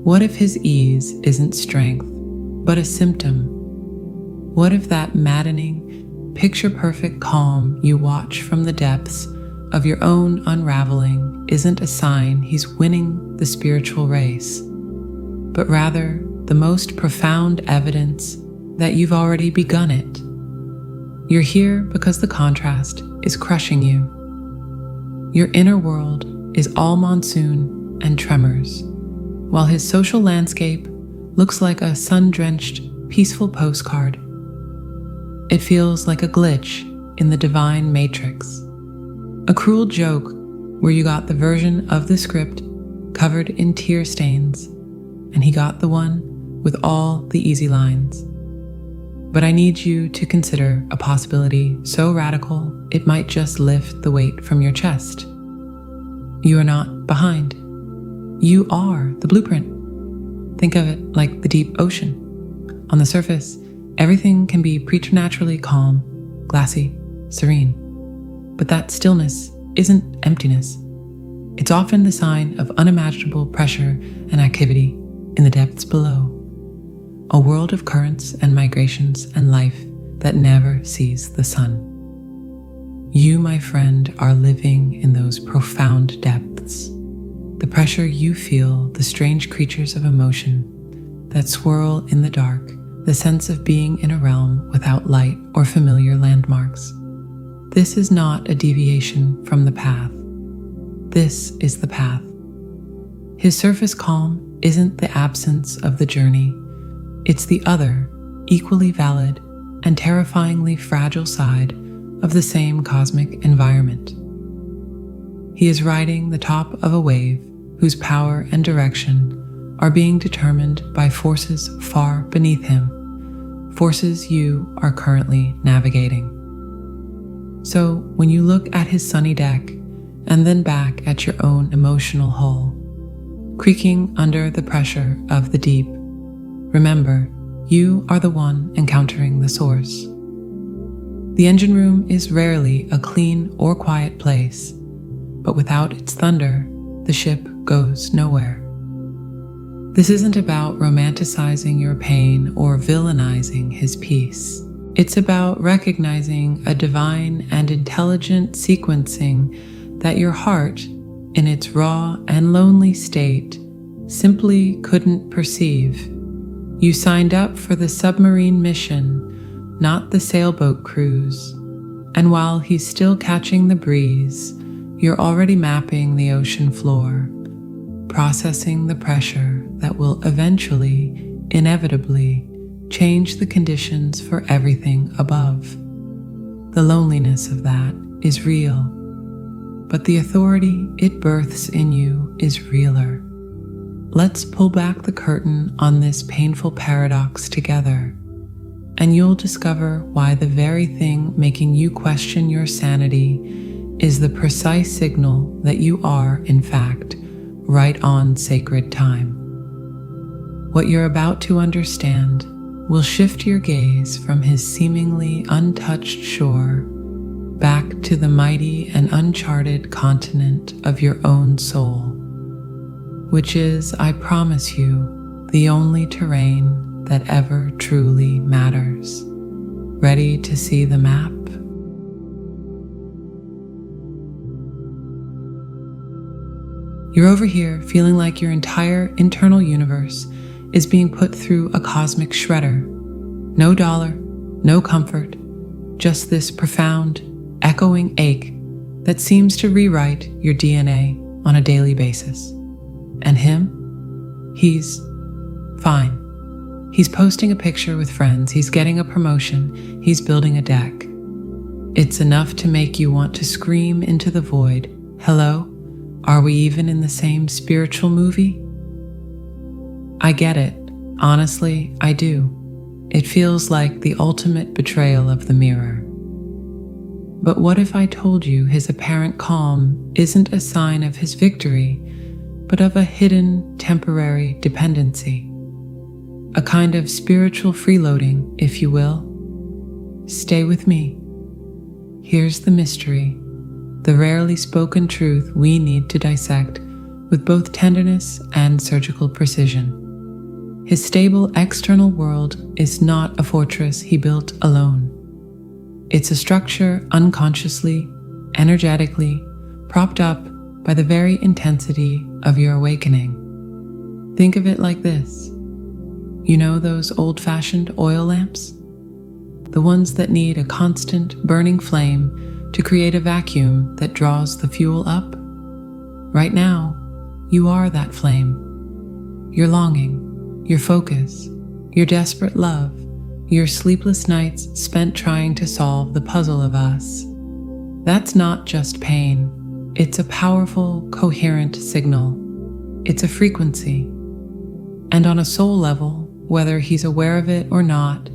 What if his ease isn't strength, but a symptom? What if that maddening, picture-perfect calm you watch from the depths of your own unraveling isn't a sign he's winning the spiritual race, but rather the most profound evidence that you've already begun it? You're here because the contrast is crushing you. Your inner world is all monsoon and tremors, while his social landscape looks like a sun-drenched, peaceful postcard. It feels like a glitch in the divine matrix, a cruel joke where you got the version of the script covered in tear stains, and he got the one with all the easy lines. But I need you to consider a possibility so radical it might just lift the weight from your chest. You are not behind. You are the blueprint. Think of it like the deep ocean. On the surface, everything can be preternaturally calm, glassy, serene. But that stillness isn't emptiness. It's often the sign of unimaginable pressure and activity in the depths below. A world of currents and migrations and life that never sees the sun. You, my friend, are living in those profound depths. The pressure you feel, the strange creatures of emotion that swirl in the dark, the sense of being in a realm without light or familiar landmarks. This is not a deviation from the path. This is the path. His surface calm isn't the absence of the journey. It's the other, equally valid and terrifyingly fragile side of the same cosmic environment. He is riding the top of a wave whose power and direction are being determined by forces far beneath him, forces you are currently navigating. So when you look at his sunny deck and then back at your own emotional hull, creaking under the pressure of the deep, remember, you are the one encountering the source. The engine room is rarely a clean or quiet place, but without its thunder, the ship goes nowhere. This isn't about romanticizing your pain or villainizing his peace. It's about recognizing a divine and intelligent sequencing that your heart, in its raw and lonely state, simply couldn't perceive. You signed up for the submarine mission, not the sailboat cruise. And while he's still catching the breeze, you're already mapping the ocean floor, processing the pressure that will eventually, inevitably, change the conditions for everything above. The loneliness of that is real, but the authority it births in you is realer. Let's pull back the curtain on this painful paradox together, and you'll discover why the very thing making you question your sanity is the precise signal that you are, in fact, right on sacred time. What you're about to understand will shift your gaze from his seemingly untouched shore back to the mighty and uncharted continent of your own soul, which is, I promise you, the only terrain that ever truly matters. Ready to see the map? You're over here feeling like your entire internal universe is being put through a cosmic shredder. No dollar, no comfort, just this profound, echoing ache that seems to rewrite your DNA on a daily basis. And him? He's fine. He's posting a picture with friends, he's getting a promotion, he's building a deck. It's enough to make you want to scream into the void, hello? Are we even in the same spiritual movie? I get it. Honestly, I do. It feels like the ultimate betrayal of the mirror. But what if I told you his apparent calm isn't a sign of his victory, but of a hidden, temporary dependency? A kind of spiritual freeloading, if you will. Stay with me. Here's the mystery, the rarely spoken truth we need to dissect with both tenderness and surgical precision. His stable external world is not a fortress he built alone. It's a structure unconsciously, energetically, propped up by the very intensity of your awakening. Think of it like this. You know those old-fashioned oil lamps? The ones that need a constant burning flame to create a vacuum that draws the fuel up? Right now, you are that flame. Your longing, your focus, your desperate love, your sleepless nights spent trying to solve the puzzle of us. That's not just pain. It's a powerful, coherent signal. It's a frequency. And on a soul level, whether he's aware of it or not,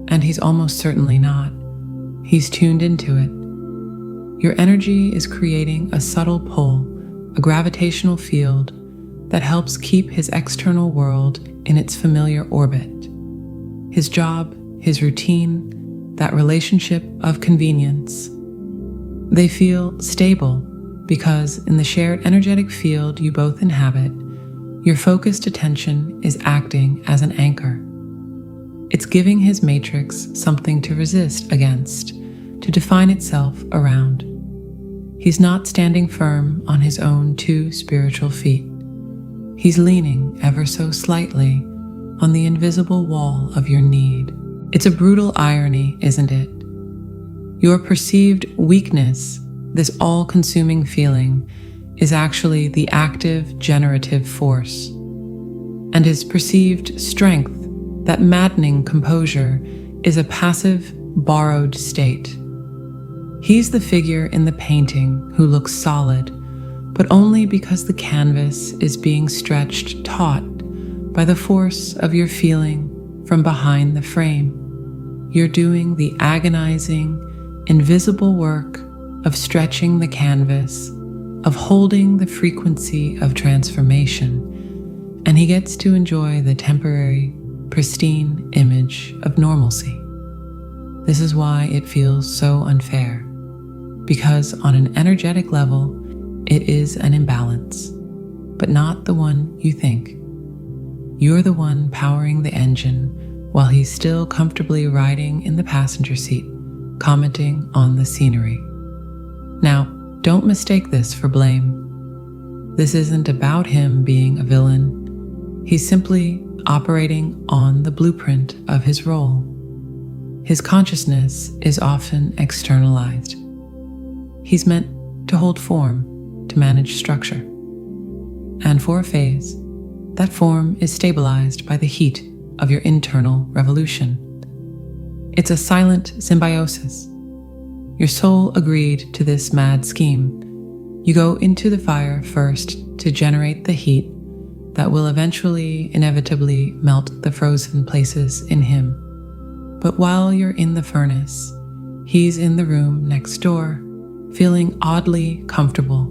and he's almost certainly not, he's tuned into it. Your energy is creating a subtle pull, a gravitational field that helps keep his external world in its familiar orbit. His job, his routine, that relationship of convenience. They feel stable because in the shared energetic field you both inhabit, your focused attention is acting as an anchor. It's giving his matrix something to resist against, to define itself around. He's not standing firm on his own two spiritual feet. He's leaning ever so slightly on the invisible wall of your need. It's a brutal irony, isn't it? Your perceived weakness, this all-consuming feeling, is actually the active, generative force. And his perceived strength, that maddening composure, is a passive, borrowed state. He's the figure in the painting who looks solid, but only because the canvas is being stretched taut by the force of your feeling from behind the frame. You're doing the agonizing, invisible work of stretching the canvas, of holding the frequency of transformation, and he gets to enjoy the temporary, pristine image of normalcy. This is why it feels so unfair, because on an energetic level, it is an imbalance, but not the one you think. You're the one powering the engine while he's still comfortably riding in the passenger seat, commenting on the scenery. Now, don't mistake this for blame. This isn't about him being a villain. He's simply operating on the blueprint of his role. His consciousness is often externalized. He's meant to hold form, to manage structure. And for a phase, that form is stabilized by the heat of your internal revolution. It's a silent symbiosis. Your soul agreed to this mad scheme. You go into the fire first to generate the heat that will eventually, inevitably melt the frozen places in him. But while you're in the furnace, he's in the room next door, feeling oddly comfortable,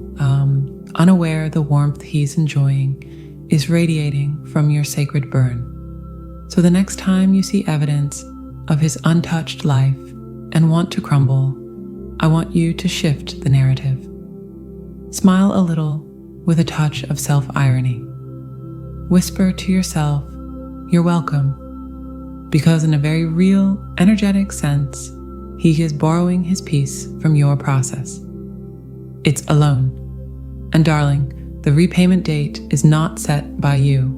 unaware the warmth he's enjoying is radiating from your sacred burn. So the next time you see evidence of his untouched life and want to crumble, I want you to shift the narrative. Smile a little with a touch of self-irony. Whisper to yourself, "You're welcome," because in a very real, energetic sense, he is borrowing his piece from your process. It's a loan. And darling, the repayment date is not set by you,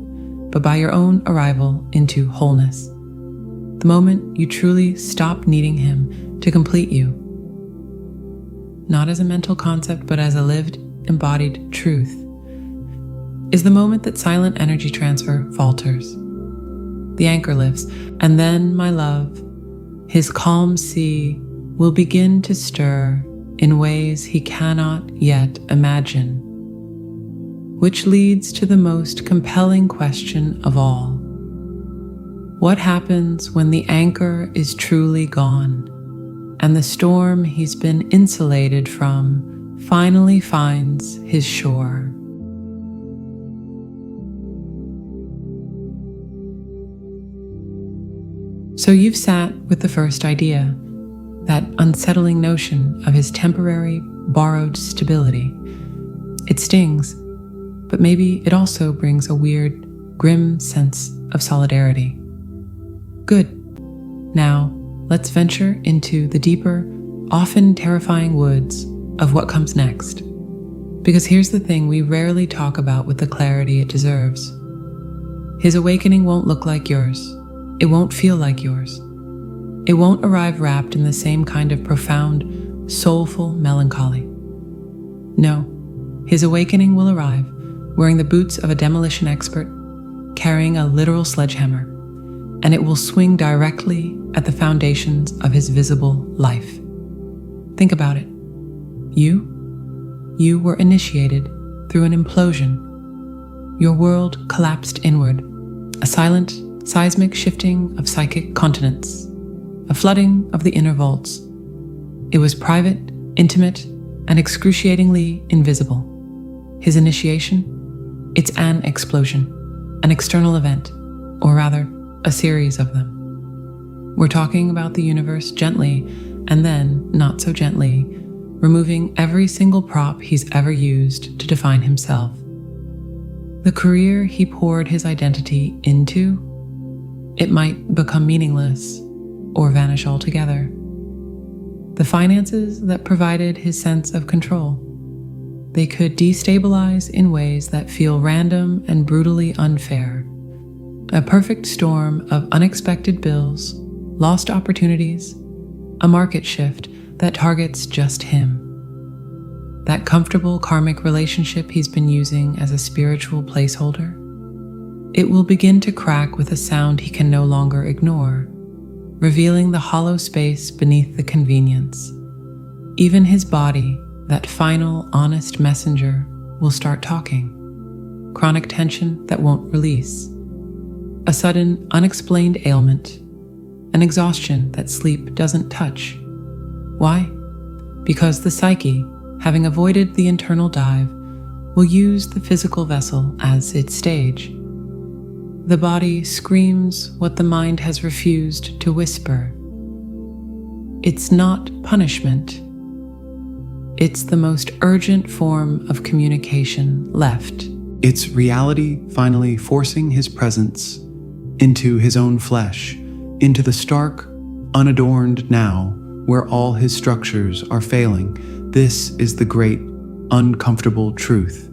but by your own arrival into wholeness. The moment you truly stop needing him to complete you, not as a mental concept, but as a lived, embodied truth, is the moment that silent energy transfer falters. The anchor lifts, and then, my love, his calm sea will begin to stir in ways he cannot yet imagine, which leads to the most compelling question of all. What happens when the anchor is truly gone and the storm he's been insulated from finally finds his shore? So you've sat with the first idea, that unsettling notion of his temporary, borrowed stability. It stings, but maybe it also brings a weird, grim sense of solidarity. Good. Now, let's venture into the deeper, often terrifying woods of what comes next. Because here's the thing we rarely talk about with the clarity it deserves. His awakening won't look like yours. It won't feel like yours. It won't arrive wrapped in the same kind of profound, soulful melancholy. No, his awakening will arrive wearing the boots of a demolition expert, carrying a literal sledgehammer, and it will swing directly at the foundations of his visible life. Think about it. You were initiated through an implosion. Your world collapsed inward, a silent, seismic shifting of psychic continents, a flooding of the inner vaults. It was private, intimate, and excruciatingly invisible. His initiation? It's an explosion, an external event, or rather, a series of them. We're talking about the universe gently, and then, not so gently, removing every single prop he's ever used to define himself. The career he poured his identity into, it might become meaningless or vanish altogether. The finances that provided his sense of control, they could destabilize in ways that feel random and brutally unfair. A perfect storm of unexpected bills, lost opportunities, a market shift that targets just him. That comfortable karmic relationship he's been using as a spiritual placeholder, it will begin to crack with a sound he can no longer ignore, revealing the hollow space beneath the convenience. Even his body, that final, honest messenger, will start talking. Chronic tension that won't release. A sudden, unexplained ailment. An exhaustion that sleep doesn't touch. Why? Because the psyche, having avoided the internal dive, will use the physical vessel as its stage. The body screams what the mind has refused to whisper. It's not punishment. It's the most urgent form of communication left. It's reality finally forcing his presence into his own flesh, into the stark, unadorned now, where all his structures are failing. This is the great, uncomfortable truth.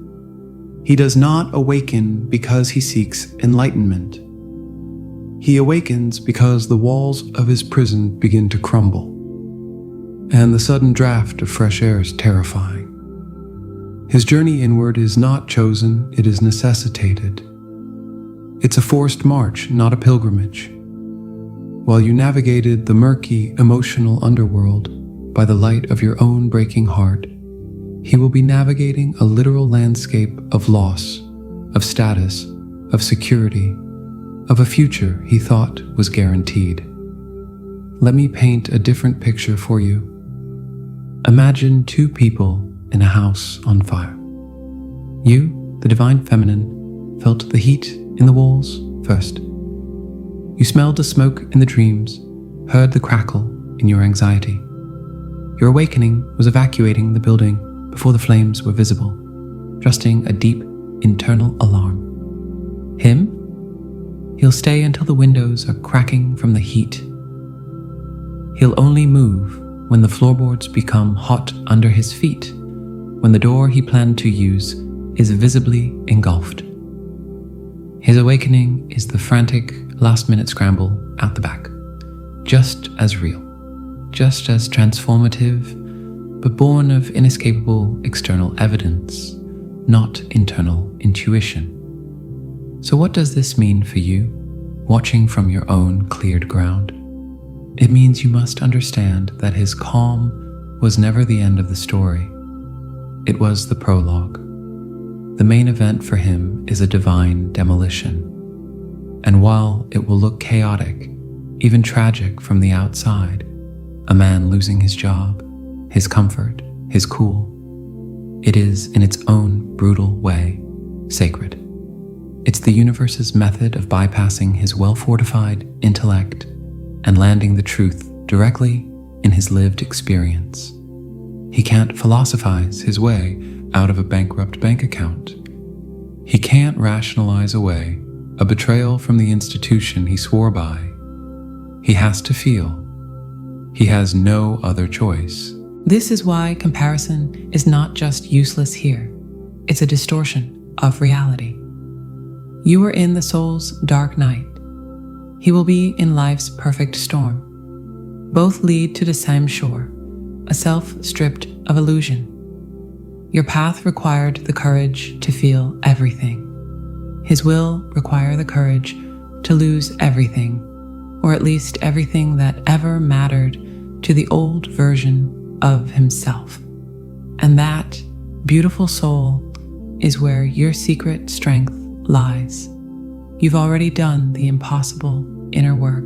He does not awaken because he seeks enlightenment. He awakens because the walls of his prison begin to crumble, and the sudden draft of fresh air is terrifying. His journey inward is not chosen, it is necessitated. It's a forced march, not a pilgrimage. While you navigated the murky, emotional underworld by the light of your own breaking heart, he will be navigating a literal landscape of loss, of status, of security, of a future he thought was guaranteed. Let me paint a different picture for you. Imagine two people in a house on fire. You, the divine feminine, felt the heat in the walls first. You smelled the smoke in the dreams, heard the crackle in your anxiety. Your awakening was evacuating the building before the flames were visible, trusting a deep internal alarm. Him? He'll stay until the windows are cracking from the heat. He'll only move when the floorboards become hot under his feet, when the door he planned to use is visibly engulfed. His awakening is the frantic, last-minute scramble out the back, just as real, just as transformative, but born of inescapable external evidence, not internal intuition. So what does this mean for you, watching from your own cleared ground? It means you must understand that his calm was never the end of the story. It was the prologue. The main event for him is a divine demolition. And while it will look chaotic, even tragic from the outside, a man losing his job, his comfort, his cool, it is in its own brutal way sacred. It's the universe's method of bypassing his well-fortified intellect and landing the truth directly in his lived experience. He can't philosophize his way out of a bankrupt bank account. He can't rationalize away a betrayal from the institution he swore by. He has to feel. He has no other choice. This is why comparison is not just useless here. It's a distortion of reality. You are in the soul's dark night. He will be in life's perfect storm. Both lead to the same shore, a self stripped of illusion. Your path required the courage to feel everything. His will require the courage to lose everything, or at least everything that ever mattered to the old version of himself. And that beautiful soul is where your secret strength lies. You've already done the impossible inner work.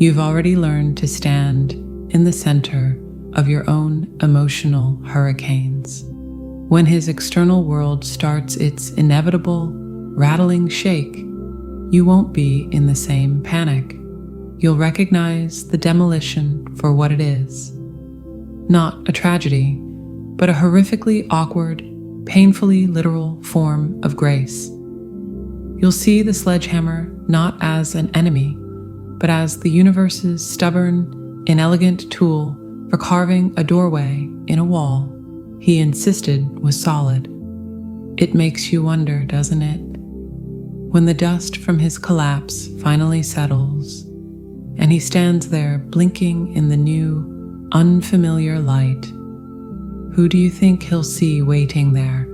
You've already learned to stand in the center of your own emotional hurricanes. When his external world starts its inevitable, rattling shake, you won't be in the same panic. You'll recognize the demolition for what it is. Not a tragedy, but a horrifically awkward, painfully literal form of grace. You'll see the sledgehammer not as an enemy, but as the universe's stubborn, inelegant tool for carving a doorway in a wall he insisted was solid. It makes you wonder, doesn't it? When the dust from his collapse finally settles, and he stands there blinking in the new, unfamiliar light, who do you think he'll see waiting there?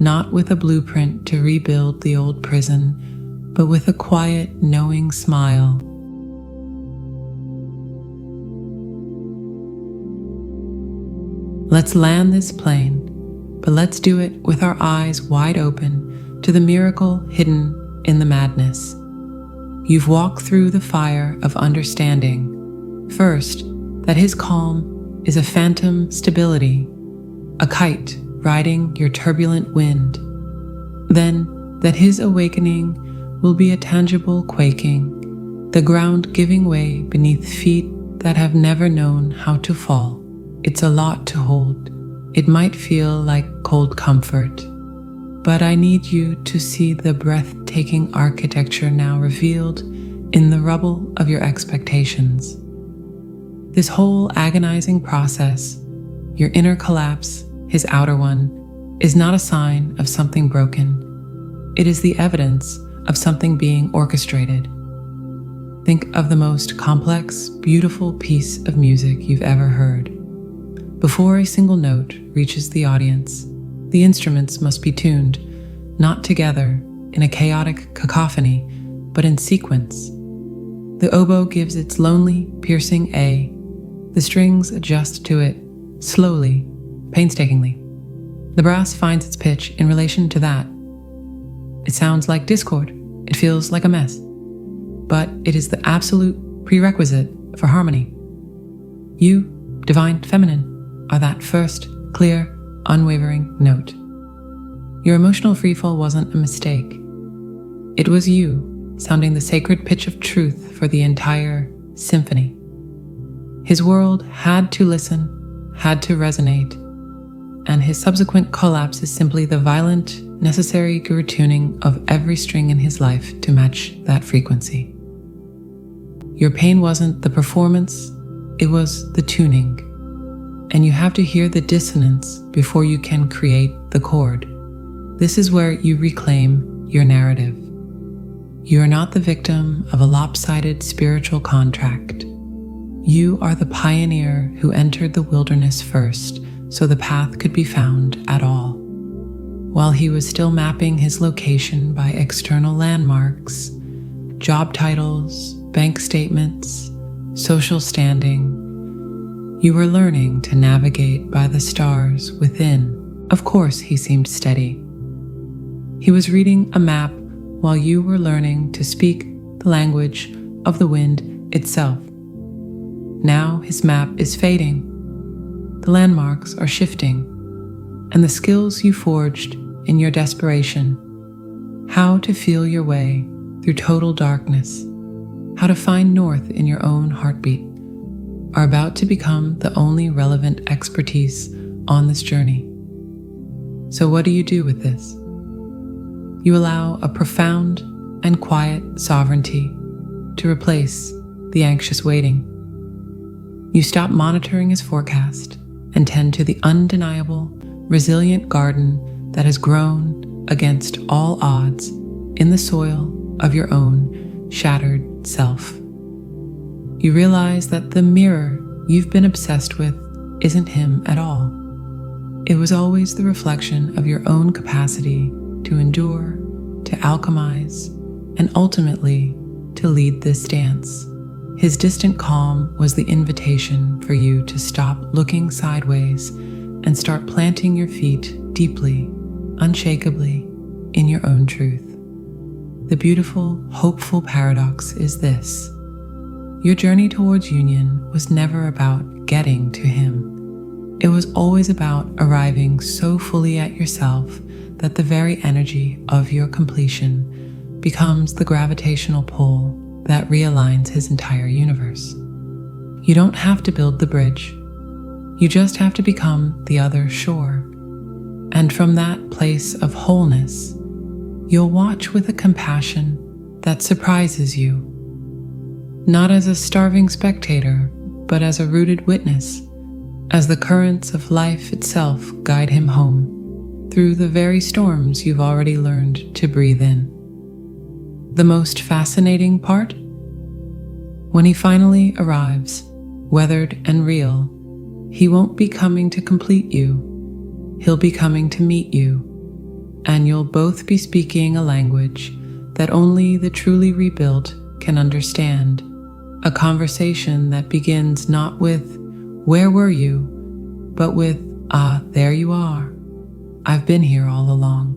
Not with a blueprint to rebuild the old prison, but with a quiet, knowing smile. Let's land this plane, but let's do it with our eyes wide open to the miracle hidden in the madness. You've walked through the fire of understanding. First, that his calm is a phantom stability, a kite riding your turbulent wind. Then, that his awakening will be a tangible quaking, the ground giving way beneath feet that have never known how to fall. It's a lot to hold. It might feel like cold comfort, but I need you to see the breathtaking architecture now revealed in the rubble of your expectations. This whole agonizing process, your inner collapse, his outer one, is not a sign of something broken. It is the evidence of something being orchestrated. Think of the most complex, beautiful piece of music you've ever heard. Before a single note reaches the audience, the instruments must be tuned, not together in a chaotic cacophony, but in sequence. The oboe gives its lonely, piercing A. The strings adjust to it, slowly, painstakingly. The brass finds its pitch in relation to that. It sounds like discord. It feels like a mess. But it is the absolute prerequisite for harmony. You, divine feminine, are that first, clear, unwavering note. Your emotional freefall wasn't a mistake. It was you, sounding the sacred pitch of truth for the entire symphony. His world had to listen, had to resonate, and his subsequent collapse is simply the violent, necessary tuning of every string in his life to match that frequency. Your pain wasn't the performance, it was the tuning. And you have to hear the dissonance before you can create the chord. This is where you reclaim your narrative. You are not the victim of a lopsided spiritual contract. You are the pioneer who entered the wilderness first, so the path could be found at all. While he was still mapping his location by external landmarks, job titles, bank statements, social standing, you were learning to navigate by the stars within. Of course, he seemed steady. He was reading a map while you were learning to speak the language of the wind itself. Now his map is fading. The landmarks are shifting, and the skills you forged in your desperation, how to feel your way through total darkness, how to find north in your own heartbeat, are about to become the only relevant expertise on this journey. So what do you do with this? You allow a profound and quiet sovereignty to replace the anxious waiting. You stop monitoring his forecast and tend to the undeniable, resilient garden that has grown against all odds in the soil of your own shattered self. You realize that the mirror you've been obsessed with isn't him at all. It was always the reflection of your own capacity to endure, to alchemize, and ultimately to lead this dance. His distant calm was the invitation for you to stop looking sideways and start planting your feet deeply, unshakably, in your own truth. The beautiful, hopeful paradox is this: your journey towards union was never about getting to him. It was always about arriving so fully at yourself that the very energy of your completion becomes the gravitational pull that realigns his entire universe. You don't have to build the bridge. You just have to become the other shore. And from that place of wholeness, you'll watch with a compassion that surprises you, not as a starving spectator, but as a rooted witness, as the currents of life itself guide him home through the very storms you've already learned to breathe in. The most fascinating part? When he finally arrives, weathered and real, he won't be coming to complete you. He'll be coming to meet you, and you'll both be speaking a language that only the truly rebuilt can understand. A conversation that begins not with, "Where were you?" but with, "Ah, there you are. I've been here all along."